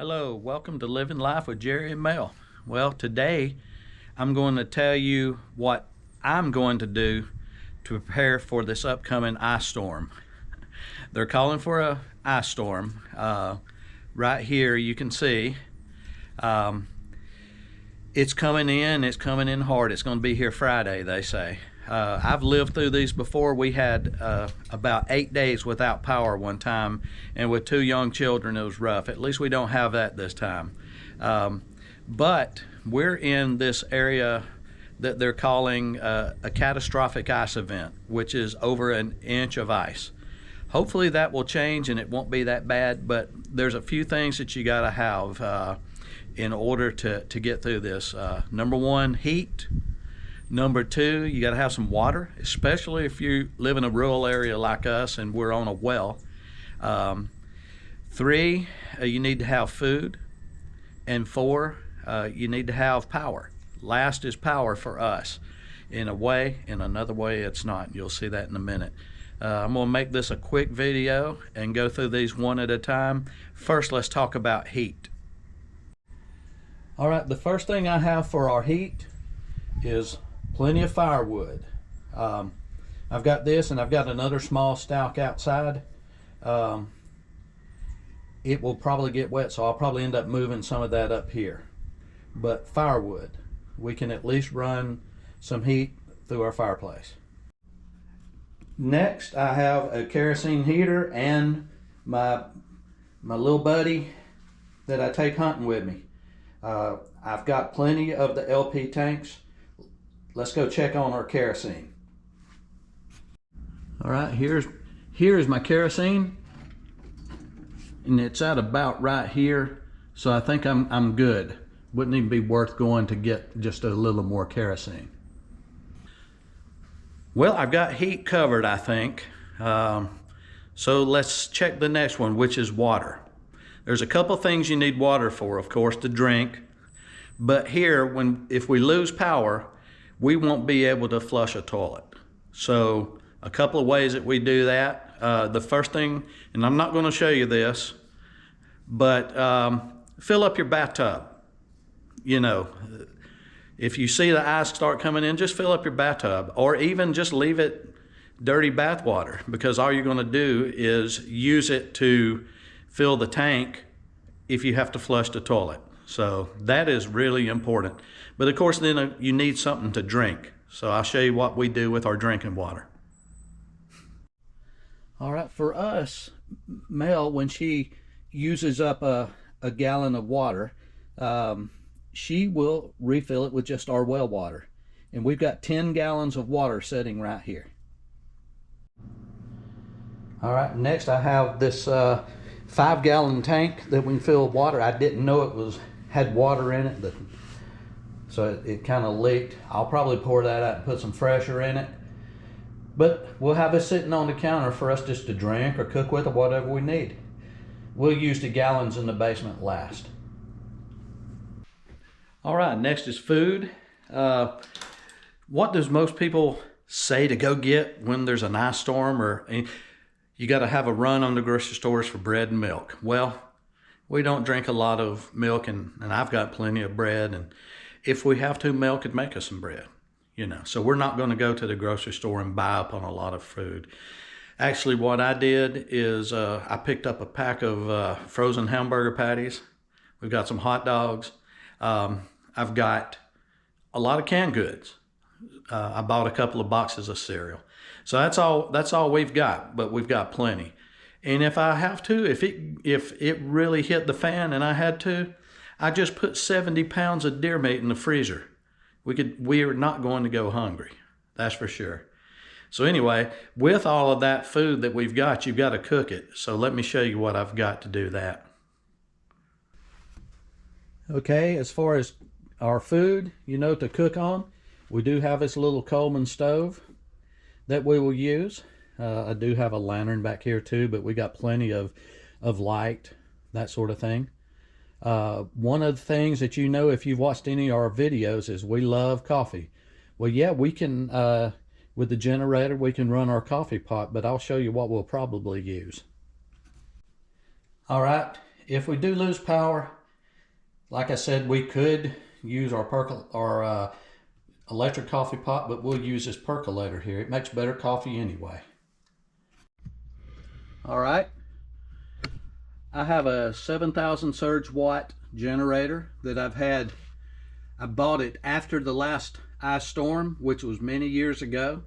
Hello, welcome to Living Life with Jerry and Mel. Well, today I'm going to tell you what I'm going to do to prepare for this upcoming ice storm. They're calling for a ice storm. Right here you can see it's coming in hard. It's going to be here Friday, they say. I've lived through these before. We had about 8 days without power one time, and with 2 young children it was rough. At least we don't have that this time. But we're in this area that they're calling a catastrophic ice event, which is over an inch of ice. Hopefully that will change and it won't be that bad, but there's a few things that you got to have in order to get through this. Number one, heat. Number two, you got to have some water, especially if you live in a rural area like us and we're on a well. 3, you need to have food. And 4, you need to have power. Last is power for us. In a way, in another way it's not. You'll see that in a minute. I'm going to make this a quick video and go through these one at a time. First, let's talk about heat. All right, the first thing I have for our heat is plenty of firewood. I've got this and I've got another small stalk outside. It will probably get wet, so I'll probably end up moving some of that up here. But firewood, we can at least run some heat through our fireplace. Next, I have a kerosene heater and my little buddy that I take hunting with me. I've got plenty of the LP tanks. Let's go check on our kerosene. All right, here's my kerosene, and it's at about right here, so I think I'm good. Wouldn't even be worth going to get just a little more kerosene. Well, I've got heat covered, I think. So let's check the next one, which is water. There's a couple things you need water for, of course, to drink. But here, if we lose power, we won't be able to flush a toilet. So a couple of ways that we do that. The first thing, and I'm not going to show you this, but fill up your bathtub. You know, if you see the ice start coming in, just fill up your bathtub, or even just leave it dirty bath water, because all you're going to do is use it to fill the tank if you have to flush the toilet. So that is really important. But of course, then you need something to drink. So I'll show you what we do with our drinking water. All right, for us, Mel, when she uses up a gallon of water, she will refill it with just our well water. And we've got 10 gallons of water sitting right here. All right, next I have this 5-gallon tank that we can fill with water. I didn't know it had water in it, so it kind of leaked. I'll probably pour that out and put some fresher in it. But we'll have it sitting on the counter for us just to drink or cook with or whatever we need. We'll use the gallons in the basement last. All right, next is food. What does most people say to go get when there's an ice storm, or you got to have a run on the grocery stores for bread and milk? Well, we don't drink a lot of milk, and I've got plenty of bread, and if we have to, Mel could make us some bread, you know. So we're not going to go to the grocery store and buy up on a lot of food. Actually, what I did is I picked up a pack of frozen hamburger patties. We've got some hot dogs. I've got a lot of canned goods. I bought a couple of boxes of cereal. So that's all we've got, but we've got plenty. And if I have to, if it really hit the fan and I had to, I just put 70 pounds of deer meat in the freezer. We are not going to go hungry, that's for sure. So anyway, with all of that food that we've got, you've got to cook it. So let me show you what I've got to do that. Okay, as far as our food, you know, to cook on, we do have this little Coleman stove that we will use. I do have a lantern back here too, but we got plenty of light, that sort of thing. One of the things that you know if you've watched any of our videos is we love coffee. Well, yeah, we can, with the generator, we can run our coffee pot, but I'll show you what we'll probably use. All right, if we do lose power, like I said, we could use our electric coffee pot, but we'll use this percolator here. It makes better coffee anyway. All right, I have a 7,000 surge watt generator that I bought it after the last ice storm, which was many years ago,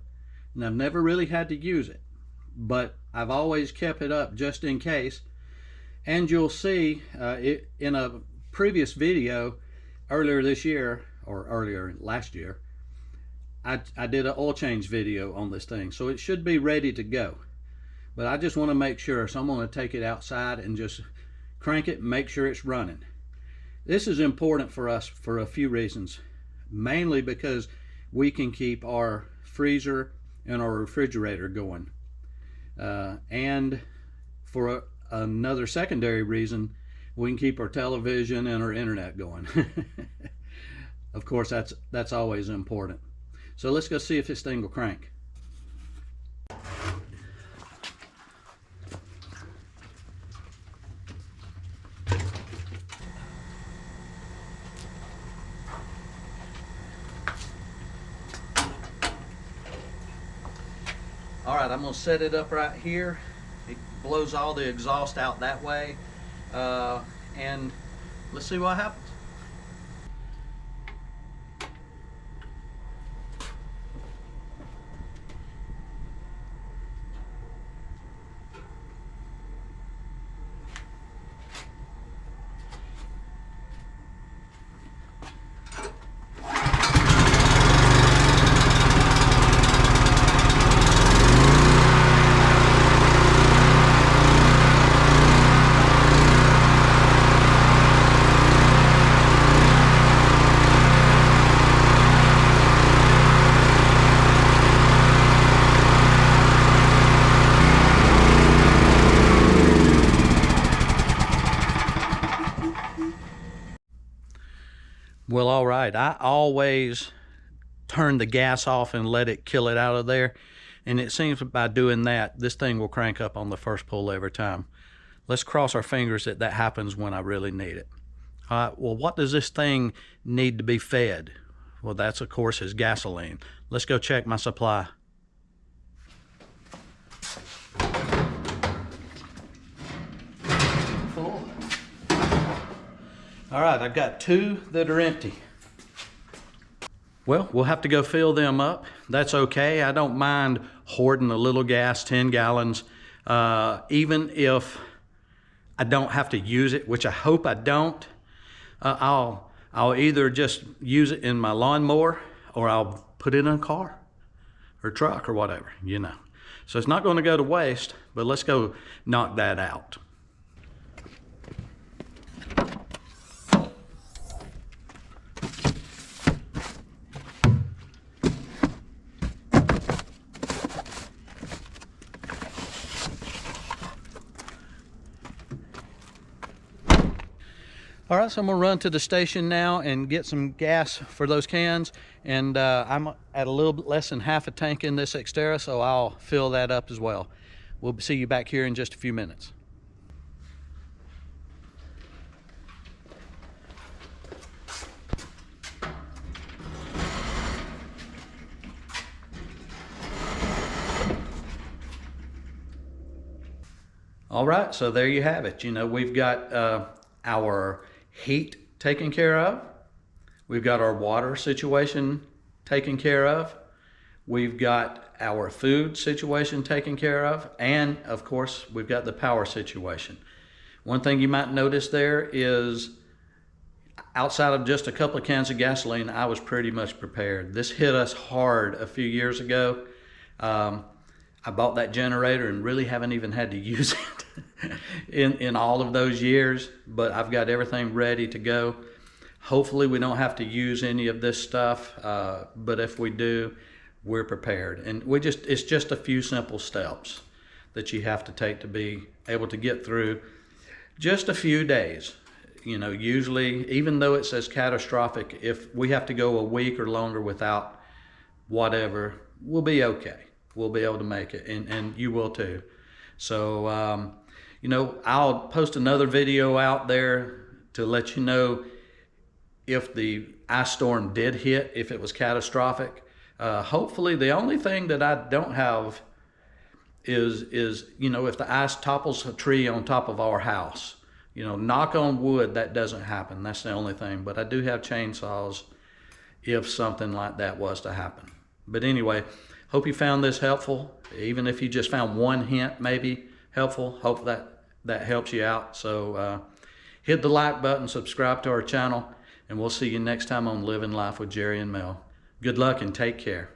and I've never really had to use it, but I've always kept it up just in case. And you'll see it in a previous video earlier this year, or earlier last year, I did an oil change video on this thing, so it should be ready to go. But I just want to make sure, so I'm going to take it outside and just crank it and make sure it's running. This is important for us for a few reasons, mainly because we can keep our freezer and our refrigerator going, and for another secondary reason, we can keep our television and our internet going. Of course, that's always important. So let's go see if this thing will crank. All right, I'm gonna set it up right here. It blows all the exhaust out that way, and let's see what happens. Well, all right, I always turn the gas off and let it kill it out of there, and it seems by doing that, this thing will crank up on the first pull every time. Let's cross our fingers that that happens when I really need it. All right, well, what does this thing need to be fed? Well, that's, of course, is gasoline. Let's go check my supply. Full. All right, I've got 2 that are empty. Well, we'll have to go fill them up. That's okay. I don't mind hoarding a little gas, 10 gallons, even if I don't have to use it, which I hope I don't. I'll either just use it in my lawnmower, or I'll put it in a car or truck or whatever, you know. So it's not going to go to waste, but let's go knock that out. All right, so I'm gonna run to the station now and get some gas for those cans. And I'm at a little bit less than half a tank in this Xterra, so I'll fill that up as well. We'll see you back here in just a few minutes. All right, so there you have it. You know, we've got our heat taken care of. We've got our water situation taken care of. We've got our food situation taken care of. And of course, we've got the power situation. One thing you might notice there is outside of just a couple of cans of gasoline, I was pretty much prepared. This hit us hard a few years ago. I bought that generator and really haven't even had to use it in all of those years, but I've got everything ready to go. Hopefully we don't have to use any of this stuff, but if we do, we're prepared. And it's just a few simple steps that you have to take to be able to get through just a few days. You know, usually, even though it says catastrophic, if we have to go a week or longer without whatever, we'll be okay. We'll be able to make it, and you will too. So You know, I'll post another video out there to let you know if the ice storm did hit, if it was catastrophic. Hopefully, the only thing that I don't have is you know, if the ice topples a tree on top of our house. You know, knock on wood, that doesn't happen. That's the only thing. But I do have chainsaws if something like that was to happen. But anyway, hope you found this helpful. Even if you just found one hint maybe helpful, hope that helps you out. So hit the like button, subscribe to our channel, and we'll see you next time on Living Life with Jerry and Mel. Good luck and take care.